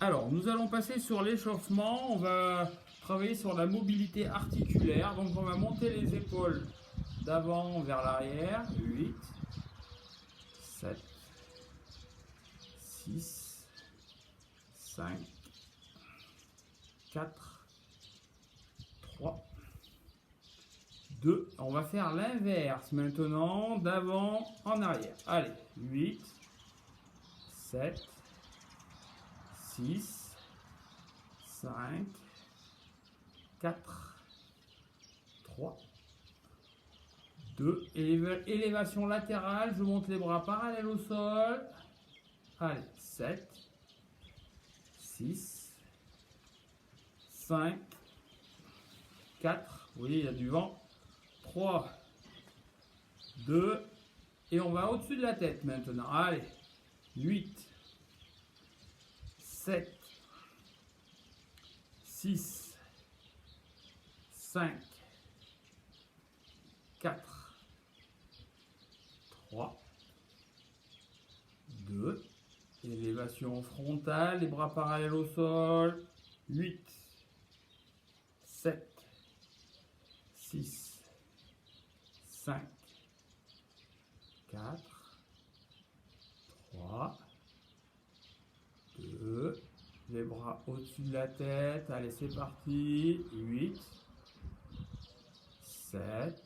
Alors, nous allons passer sur l'échauffement. On va travailler sur la mobilité articulaire. Donc, on va monter les épaules d'avant vers l'arrière. 8, 7, 6, 5, 4, 3, 2. On va faire l'inverse maintenant, d'avant en arrière. Allez, 8, 7, 6, 5, 4, 3, 2. Élévation latérale, je monte les bras parallèles au sol. Allez, 7, 6, 5, 4, oui, il y a du vent. 3, 2, et on va au-dessus de la tête maintenant. Allez, 8, 7, 6, 5, 4, 3, 2, élévation frontale, les bras parallèles au sol. 8, 7, 6, 5, 4, 3, 2, les bras au-dessus de la tête. Allez, c'est parti. 8, 7,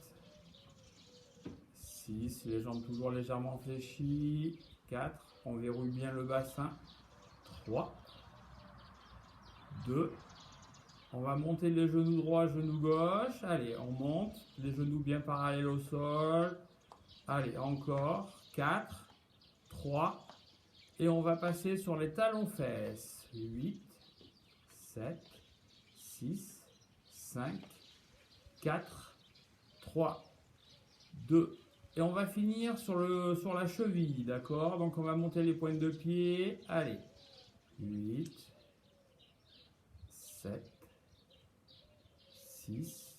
6, les jambes toujours légèrement fléchies. 4, on verrouille bien le bassin. 3, 2, on va monter les genoux droits, genoux gauche. Allez, on monte, les genoux bien parallèles au sol. Allez, encore. 4, 3, et on va passer sur les talons-fesses. 8, 7, 6, 5, 4, 3, 2. Et on va finir sur la cheville, d'accord? Donc on va monter les pointes de pied. Allez, 8, 7, 6,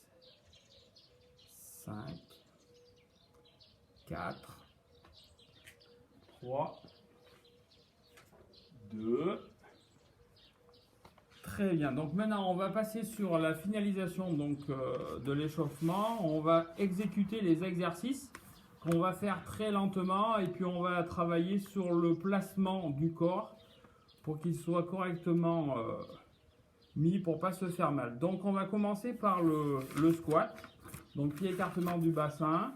5, 4, 3, 2. Très bien. Donc maintenant, on va passer sur la finalisation de l'échauffement. On va exécuter les exercices qu'on va faire très lentement et puis on va travailler sur le placement du corps pour qu'il soit correctement mis pour pas se faire mal. Donc on va commencer par le squat. Donc pied écartement du bassin.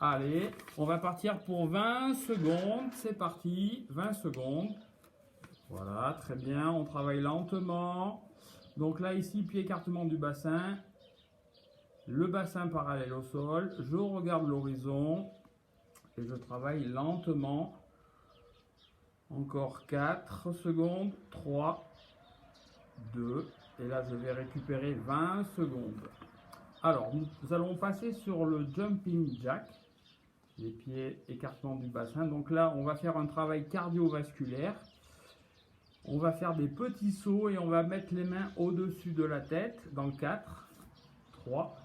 Allez, on va partir pour 20 secondes. C'est parti, 20 secondes. Voilà, très bien, on travaille lentement. Donc là, ici, pied écartement du bassin. Le bassin parallèle au sol. Je regarde l'horizon et je travaille lentement. Encore 4 secondes. 3, 2, et là, je vais récupérer 20 secondes. Alors, nous allons passer sur le jumping jack. Les pieds écartement du bassin. Donc là, on va faire un travail cardiovasculaire. On va faire des petits sauts et on va mettre les mains au-dessus de la tête. Dans 4, 3,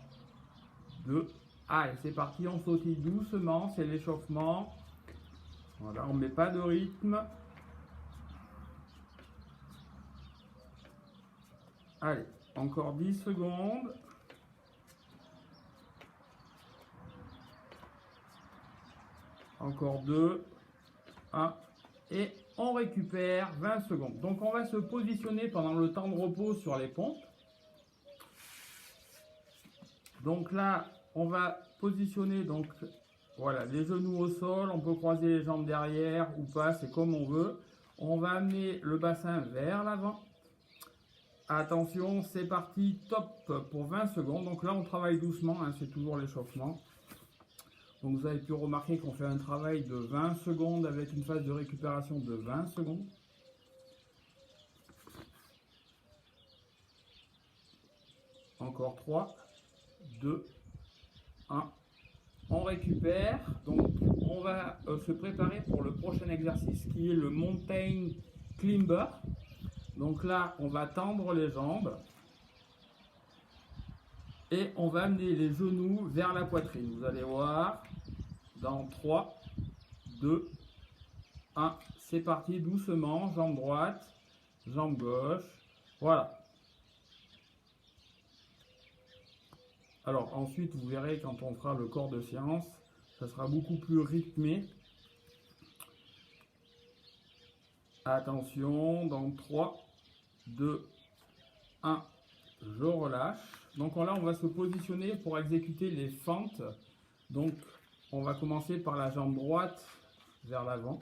2, allez, c'est parti, on sautille doucement, c'est l'échauffement. Voilà, on ne met pas de rythme. Allez, encore 10 secondes. Encore 2, 1, et on récupère 20 secondes. Donc on va se positionner pendant le temps de repos sur les pompes. Donc là, on va positionner voilà, les genoux au sol. On peut croiser les jambes derrière ou pas, c'est comme on veut. On va amener le bassin vers l'avant. Attention, c'est parti, top pour 20 secondes. Donc là, on travaille doucement, hein, c'est toujours l'échauffement. Donc vous avez pu remarquer qu'on fait un travail de 20 secondes avec une phase de récupération de 20 secondes. Encore 3, 2, 1. On récupère. Donc on va se préparer pour le prochain exercice qui est le mountain climber. Donc là, on va tendre les jambes. Et on va amener les genoux vers la poitrine. Vous allez voir, dans 3, 2, 1, c'est parti, doucement, jambe droite, jambe gauche, voilà. Alors ensuite, vous verrez quand on fera le corps de séance, ça sera beaucoup plus rythmé. Attention, donc 3, 2, 1, je relâche. Donc là, on va se positionner pour exécuter les fentes. Donc, on va commencer par la jambe droite vers l'avant.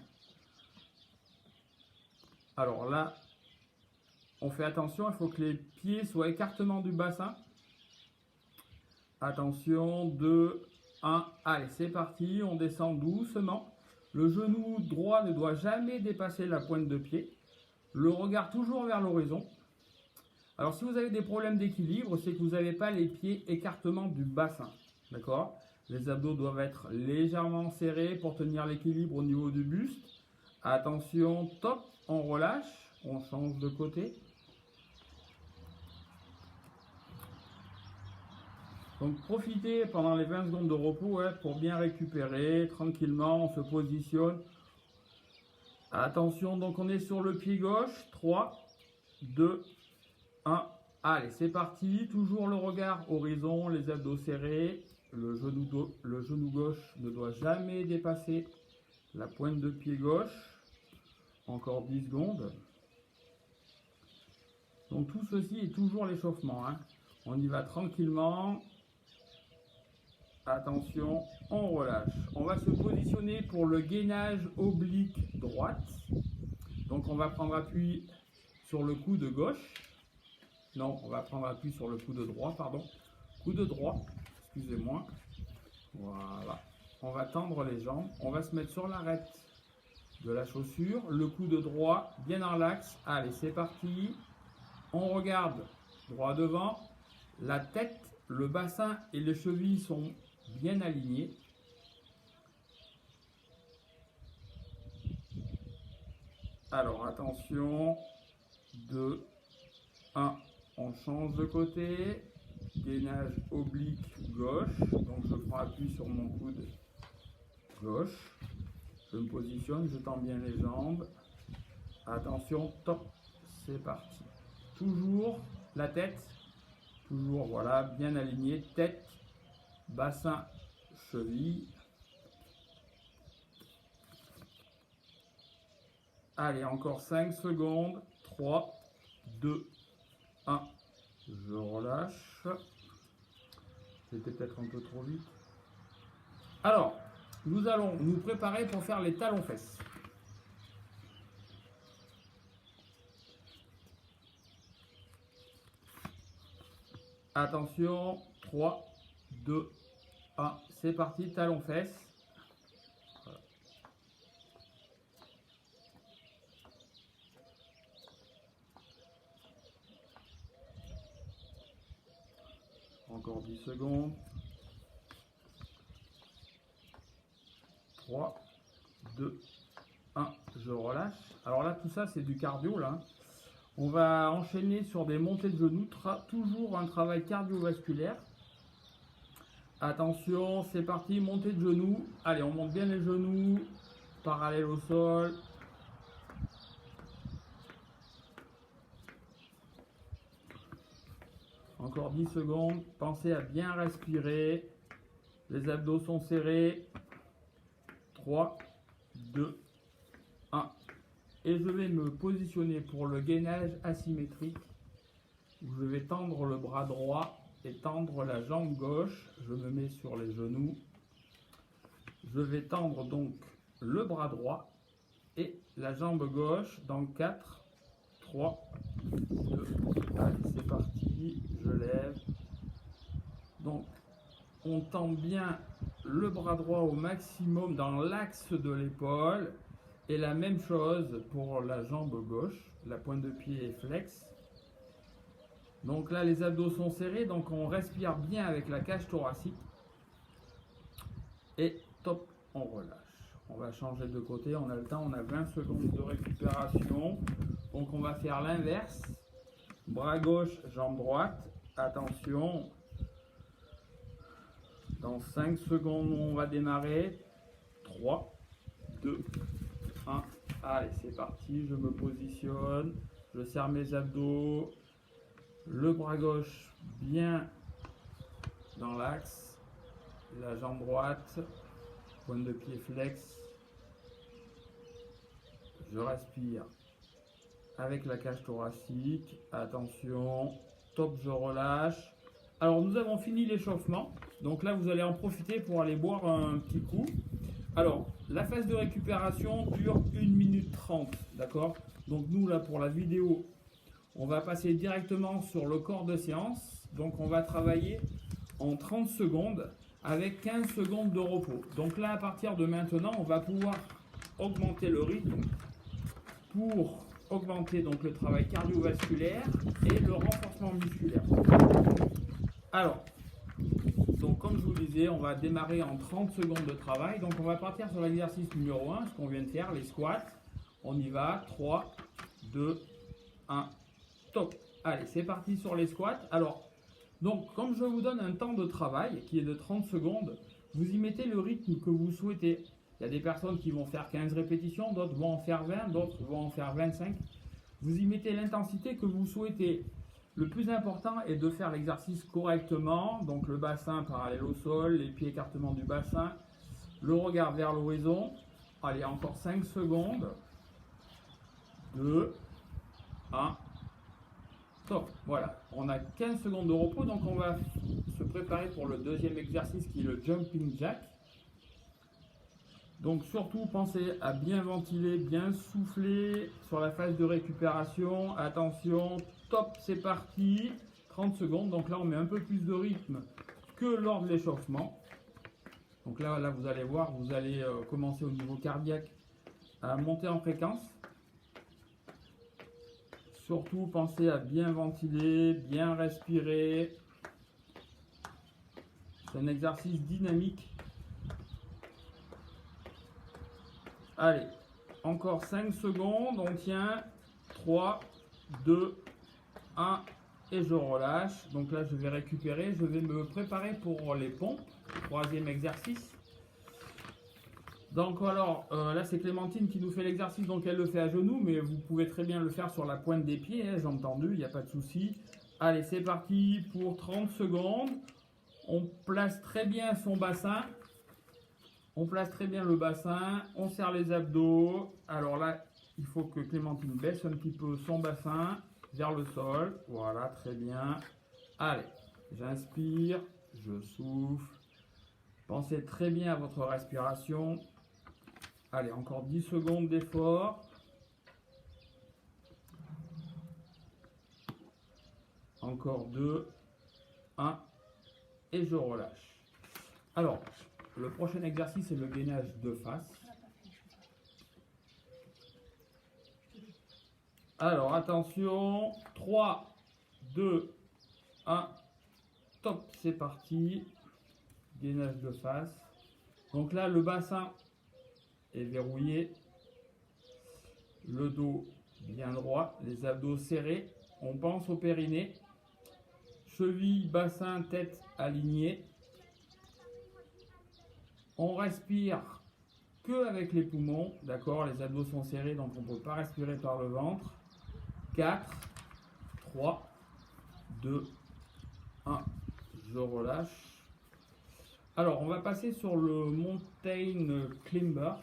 Alors là, on fait attention, il faut que les pieds soient écartement du bassin. Attention, 2, 1, allez, c'est parti, on descend doucement. Le genou droit ne doit jamais dépasser la pointe de pied. Le regard toujours vers l'horizon. Alors si vous avez des problèmes d'équilibre, c'est que vous n'avez pas les pieds écartement du bassin. D'accord? Les abdos doivent être légèrement serrés pour tenir l'équilibre au niveau du buste. Attention, top, on relâche, on change de côté. Donc profitez pendant les 20 secondes de repos pour bien récupérer tranquillement, on se positionne. Attention, donc on est sur le pied gauche, 3, 2, 1, allez c'est parti, toujours le regard horizon, les abdos serrés, le genou gauche ne doit jamais dépasser la pointe de pied gauche, encore 10 secondes. Donc tout ceci est toujours l'échauffement, on y va tranquillement. Attention, on relâche. On va se positionner pour le gainage oblique droite. Donc on va prendre appui sur le coude gauche. Non, on va prendre appui sur le coude droit, pardon. Coude droit, excusez-moi. Voilà. On va tendre les jambes. On va se mettre sur l'arête de la chaussure. Le coude droit bien dans l'axe. Allez, c'est parti. On regarde droit devant. La tête, le bassin et les chevilles sont bien alignés. Alors attention, 2, 1, on change de côté, gainage oblique gauche, donc je prends appui sur mon coude gauche, je me positionne, je tends bien les jambes, attention, top, c'est parti. Toujours la tête, toujours voilà, bien alignée, tête, bassin, cheville. Allez, encore 5 secondes. 3, 2, 1. Je relâche. C'était peut-être un peu trop vite. Alors, nous allons nous préparer pour faire les talons-fesses. Attention, 3, 2, 1, c'est parti, talons-fesses. Voilà. Encore 10 secondes. 3, 2, 1, je relâche. Alors là, tout ça, c'est du cardio, là. On va enchaîner sur des montées de genoux, toujours un travail cardiovasculaire. Attention, c'est parti, montée de genoux. Allez, on monte bien les genoux, parallèle au sol. Encore 10 secondes. Pensez à bien respirer. Les abdos sont serrés. 3, 2, 1. Et je vais me positionner pour le gainage asymétrique, où je vais tendre le bras droit et tendre la jambe gauche. Je me mets sur les genoux. Je vais tendre donc le bras droit et la jambe gauche dans 4, 3, 2, allez c'est parti, je lève. Donc on tend bien le bras droit au maximum dans l'axe de l'épaule et la même chose pour la jambe gauche, la pointe de pied est flex. Donc là les abdos sont serrés, donc on respire bien avec la cage thoracique et top, on relâche. On va changer de côté, on a le temps, on a 20 secondes de récupération. Donc on va faire l'inverse, bras gauche, jambe droite, attention. Dans 5 secondes, on va démarrer. 3, 2, 1. Allez, c'est parti. Je me positionne. je serre mes abdos, le bras gauche bien dans l'axe, la jambe droite, pointe de pied flex, je respire avec la cage thoracique, attention, top, je relâche. Alors nous avons fini l'échauffement, donc là vous allez en profiter pour aller boire un petit coup. Alors la phase de récupération dure 1 minute 30, d'accord? Donc nous là pour la vidéo, on va passer directement sur le corps de séance, donc on va travailler en 30 secondes avec 15 secondes de repos. Donc là à partir de maintenant, on va pouvoir augmenter le rythme pour augmenter donc le travail cardiovasculaire et le renforcement musculaire. Alors, donc comme je vous disais, on va démarrer en 30 secondes de travail. Donc on va partir sur l'exercice numéro 1, ce qu'on vient de faire, les squats. On y va, 3, 2, 1, top. Allez, c'est parti sur les squats. Alors, donc comme je vous donne un temps de travail qui est de 30 secondes, vous y mettez le rythme que vous souhaitez. Il y a des personnes qui vont faire 15 répétitions, d'autres vont en faire 20, d'autres vont en faire 25. Vous y mettez l'intensité que vous souhaitez. Le plus important est de faire l'exercice correctement, donc le bassin parallèle au sol, les pieds écartement du bassin, le regard vers l'horizon. Allez, encore 5 secondes. 2, 1, top. Voilà, on a 15 secondes de repos, donc on va se préparer pour le deuxième exercice qui est le jumping jack. Donc surtout pensez à bien ventiler, bien souffler sur la phase de récupération. Attention, top, c'est parti. 30 secondes, donc là on met un peu plus de rythme que lors de l'échauffement. Donc là vous allez voir, vous allez commencer au niveau cardiaque à monter en fréquence. Surtout pensez à bien ventiler, bien respirer. C'est un exercice dynamique. Allez, encore 5 secondes, on tient, 3, 2, 1, et je relâche. Donc là, je vais récupérer, je vais me préparer pour les pompes, troisième exercice. Donc alors, là c'est Clémentine qui nous fait l'exercice, donc elle le fait à genoux, mais vous pouvez très bien le faire sur la pointe des pieds, hein, j'ai entendu, il n'y a pas de souci. Allez, c'est parti pour 30 secondes. On place très bien son bassin. On place très bien le bassin, on serre les abdos. Alors là, il faut que Clémentine baisse un petit peu son bassin vers le sol. Voilà, très bien. Allez, j'inspire, je souffle. Pensez très bien à votre respiration. Allez, encore 10 secondes d'effort. Encore 2, 1, et je relâche. Alors, le prochain exercice est le gainage de face. Alors attention, 3, 2, 1, top, c'est parti. Gainage de face. Donc là, le bassin est verrouillé. Le dos bien droit, les abdos serrés. On pense au périnée. Cheville, bassin, tête alignée. On respire que avec les poumons, d'accord? Les abdos sont serrés, donc on ne peut pas respirer par le ventre. 4, 3, 2, 1, je relâche. Alors, on va passer sur le mountain climber.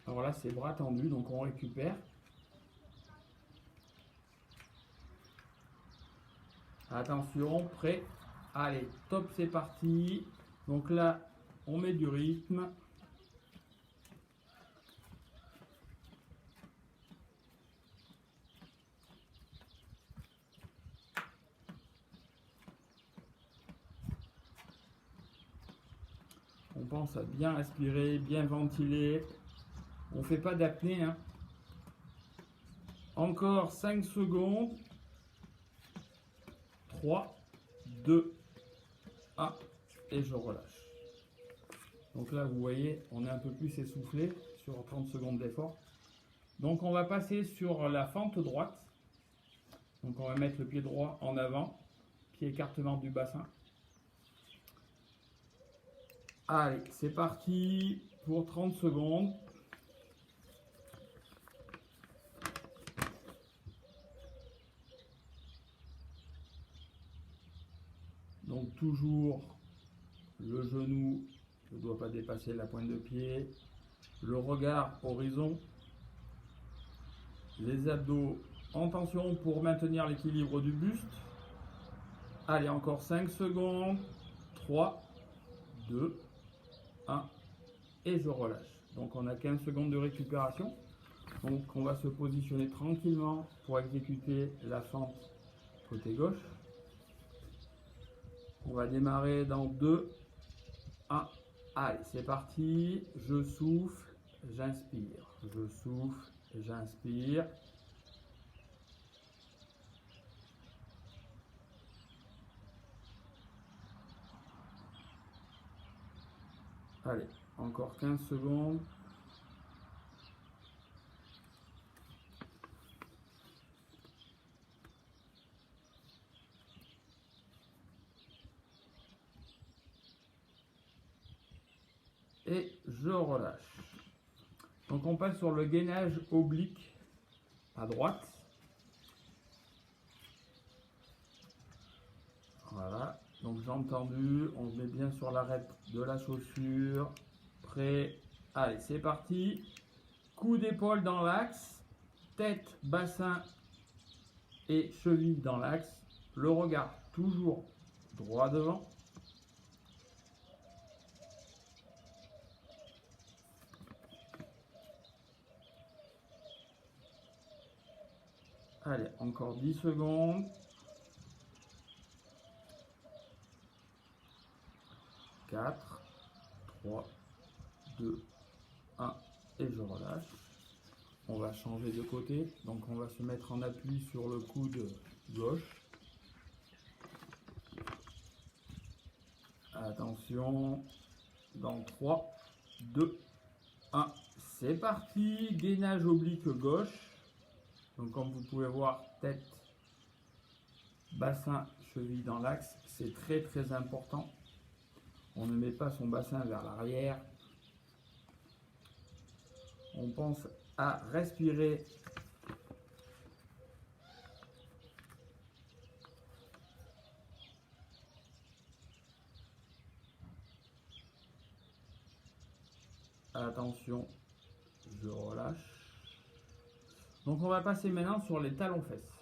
Alors là, c'est bras tendus, donc on récupère. Attention, prêt. Allez, top, c'est parti. Donc là, on met du rythme. On pense à bien respirer, bien ventiler. On ne fait pas d'apnée, hein. Encore 5 secondes. 3, 2, 1, et je relâche. Donc là, vous voyez, on est un peu plus essoufflé sur 30 secondes d'effort. Donc on va passer sur la fente droite. Donc on va mettre le pied droit en avant, pied écartement du bassin. Allez, c'est parti pour 30 secondes. Donc toujours le genou ne doit pas dépasser la pointe de pied, le regard horizon, les abdos en tension pour maintenir l'équilibre du buste. Allez, encore 5 secondes, 3, 2, 1, et je relâche. Donc on a 15 secondes de récupération. Donc on va se positionner tranquillement pour exécuter la fente côté gauche. On va démarrer dans 2, 1, allez, c'est parti. Je souffle, j'inspire. Je souffle, j'inspire. Allez, encore 15 secondes. Et je relâche. Donc on passe sur le gainage oblique à droite. Voilà, donc jambes tendues, on se met bien sur l'arête de la chaussure. Prêt, allez, c'est parti. Coup d'épaule dans l'axe, tête, bassin et cheville dans l'axe. Le regard toujours droit devant. Allez, encore 10 secondes. 4, 3, 2, 1 et je relâche. On va changer de côté, donc on va se mettre en appui sur le coude gauche. Attention, dans 3, 2, 1, c'est parti. Gainage oblique gauche. Donc comme vous pouvez voir, tête, bassin, cheville dans l'axe, c'est très très important. On ne met pas son bassin vers l'arrière. On pense à respirer. Attention, je relâche. Donc on va passer maintenant sur les talons-fesses.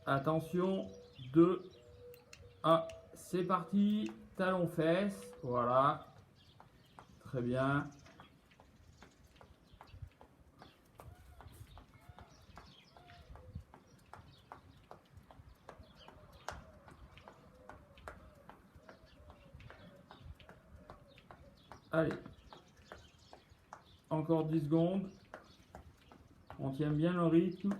Attention, 2, 1, c'est parti. Talons-fesses, voilà. Très bien. Allez, encore 10 secondes. On tient bien le rythme.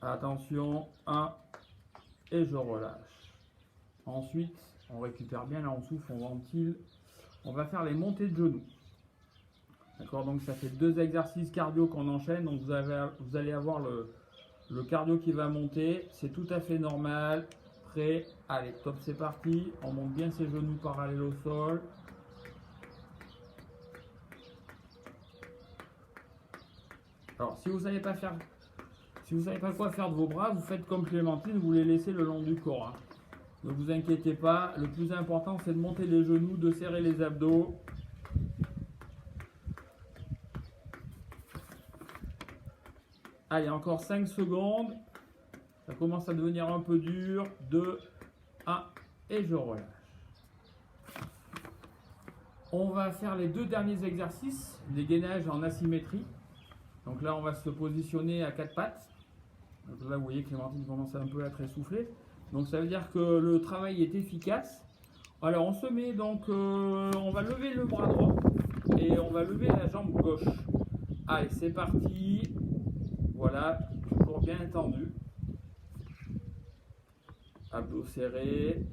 Attention, 1, et je relâche. Ensuite, on récupère bien, là on souffle, on ventile. On va faire les montées de genoux. D'accord, donc ça fait 2 exercices cardio qu'on enchaîne. Donc vous allez avoir le cardio qui va monter. C'est tout à fait normal. Prêt, allez, top, c'est parti. On monte bien ses genoux parallèles au sol. Alors, si vous savez pas quoi faire de vos bras, vous faites comme Clémentine, vous les laissez le long du corps. Hein. Ne vous inquiétez pas. Le plus important, c'est de monter les genoux, de serrer les abdos. Allez, encore 5 secondes. Ça commence à devenir un peu dur. 2, 1, et je relâche. On va faire les 2 derniers exercices, les gainages en asymétrie. Donc là, on va se positionner à 4 pattes. Donc là, vous voyez, Clémentine commence un peu à être essoufflée. Donc ça veut dire que le travail est efficace. Alors on se met donc, on va lever le bras droit et on va lever la jambe gauche. Allez, c'est parti. Voilà, toujours bien tendu. Abdos serrés.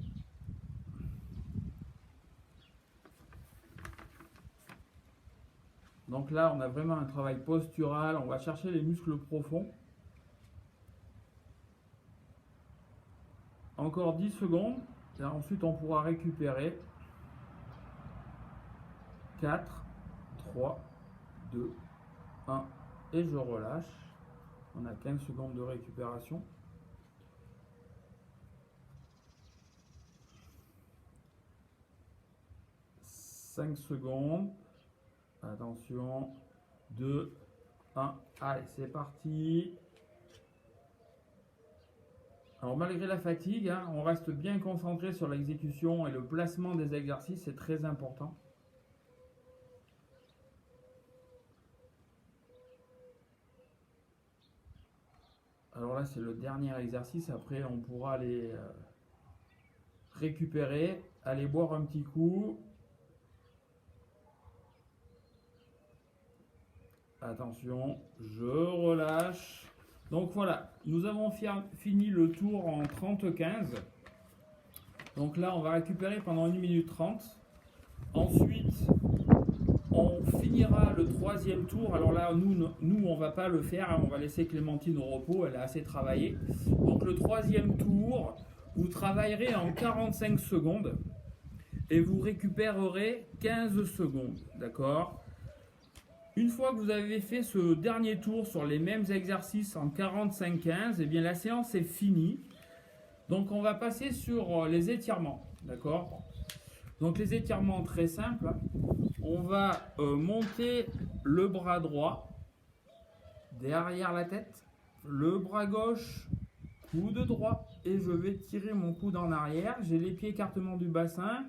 Donc là, on a vraiment un travail postural. On va chercher les muscles profonds. Encore 10 secondes. Et ensuite, on pourra récupérer. 4, 3, 2, 1 et je relâche. On a 15 secondes de récupération. Cinq secondes. Attention. 2, 1. Allez, c'est parti. Alors malgré la fatigue, hein, on reste bien concentré sur l'exécution et le placement des exercices, c'est très important. Alors là, c'est le dernier exercice. Après, on pourra aller récupérer, aller boire un petit coup. Attention, je relâche. Donc voilà, nous avons fini le tour en 30-15. Donc là, on va récupérer pendant 1 minute 30. Ensuite, on finira le troisième tour. Alors là, nous on va pas le faire. Hein. On va laisser Clémentine au repos. Elle a assez travaillé. Donc le troisième tour, vous travaillerez en 45 secondes. Et vous récupérerez 15 secondes. D'accord ? Une fois que vous avez fait ce dernier tour sur les mêmes exercices en 45-15, eh bien la séance est finie. Donc on va passer sur les étirements. D'accord ? Donc les étirements très simples. On va monter le bras droit derrière la tête, le bras gauche, coude droit, et je vais tirer mon coude en arrière. J'ai les pieds écartement du bassin.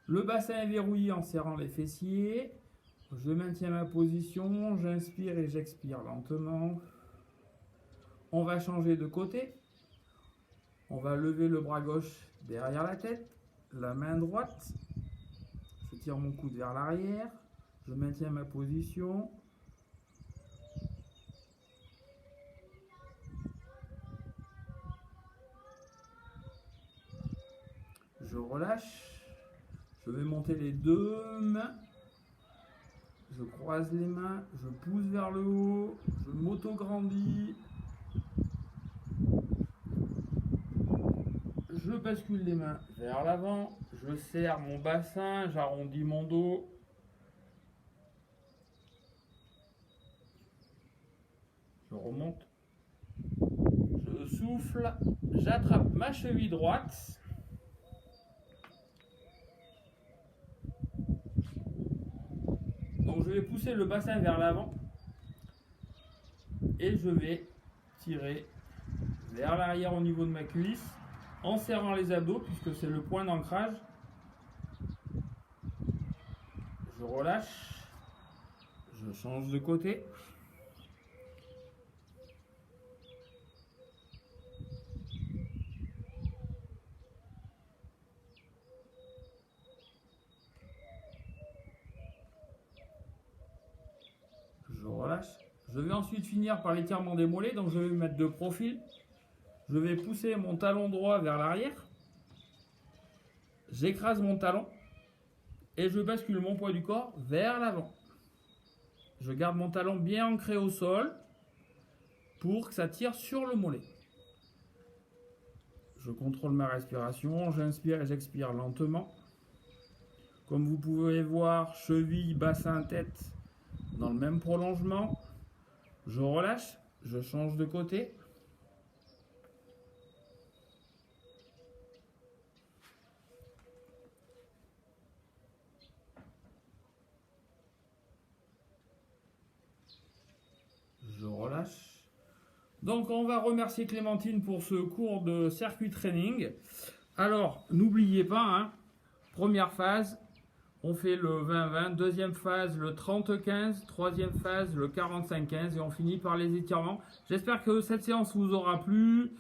Le bassin est verrouillé en serrant les fessiers. Je maintiens ma position, j'inspire et j'expire lentement. On va changer de côté. On va lever le bras gauche derrière la tête, la main droite. Je tire mon coude vers l'arrière. Je maintiens ma position. Je relâche. Je vais monter les deux mains. Je croise les mains, je pousse vers le haut, je m'auto-grandis. Je bascule les mains vers l'avant, je serre mon bassin, j'arrondis mon dos. Je remonte. Je souffle, j'attrape ma cheville droite. Donc je vais pousser le bassin vers l'avant et je vais tirer vers l'arrière au niveau de ma cuisse en serrant les abdos puisque c'est le point d'ancrage. Je relâche, je change de côté. Je relâche. Je vais ensuite finir par l'étirement des mollets, donc je vais me mettre de profil. Je vais pousser mon talon droit vers l'arrière. J'écrase mon talon et je bascule mon poids du corps vers l'avant. Je garde mon talon bien ancré au sol pour que ça tire sur le mollet. Je contrôle ma respiration, j'inspire et j'expire lentement. Comme vous pouvez voir, cheville, bassin, tête dans le même prolongement. Je relâche, je change de côté. Je relâche. Donc on va remercier Clémentine pour ce cours de circuit training. Alors n'oubliez pas, hein, première phase, on fait le 20-20, deuxième phase le 30-15, troisième phase le 45-15 et on finit par les étirements. J'espère que cette séance vous aura plu.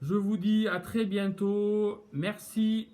Je vous dis à très bientôt. Merci.